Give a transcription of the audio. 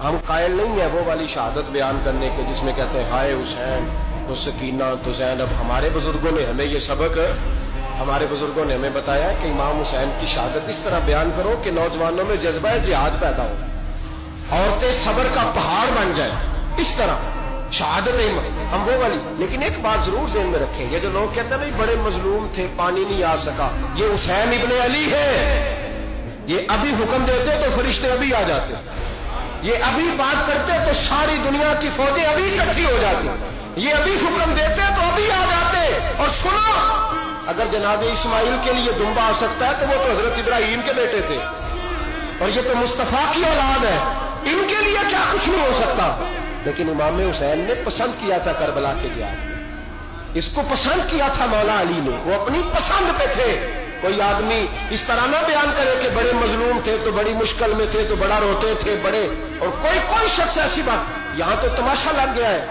ہم قائل نہیں ہیں وہ والی شہادت بیان کرنے کے جس میں کہتے ہیں ہائے حسین تو سکینہ تو زینب. ہمارے بزرگوں نے ہمیں یہ سبق ہمارے بزرگوں نے ہمیں بتایا کہ امام حسین کی شہادت اس طرح بیان کرو کہ نوجوانوں میں جذبہ جہاد پیدا ہو, عورتیں صبر کا پہاڑ بن جائیں. اس طرح شہادت ہم وہ والی. لیکن ایک بات ضرور ذہن میں رکھیں, یہ جو لوگ کہتے ہیں بڑے مظلوم تھے پانی نہیں آ سکا, یہ حسین ابن علی ہے. یہ ابھی حکم دیتے تو فرشتے ابھی آ جاتے, یہ ابھی بات کرتے تو ساری دنیا کی فوجیں ابھی اکٹھی ہو جاتی, یہ ابھی حکم دیتے تو ابھی آ جاتے. اور سنو, اگر جناب اسماعیل کے لیے دمبا آ سکتا ہے تو وہ تو حضرت ابراہیم کے بیٹے تھے, اور یہ تو مصطفیٰ کی اولاد ہے, ان کے لیے کیا کچھ نہیں ہو سکتا. لیکن امام حسین نے پسند کیا تھا کربلا کے جہاد, اس کو پسند کیا تھا مولا علی نے, وہ اپنی پسند پہ تھے. کوئی آدمی اس طرح نہ بیان کرے کہ بڑے مظلوم تھے تو بڑی مشکل میں تھے تو بڑا روتے تھے بڑے, اور کوئی شخص ایسی بات. یہاں تو تماشا لگ گیا ہے,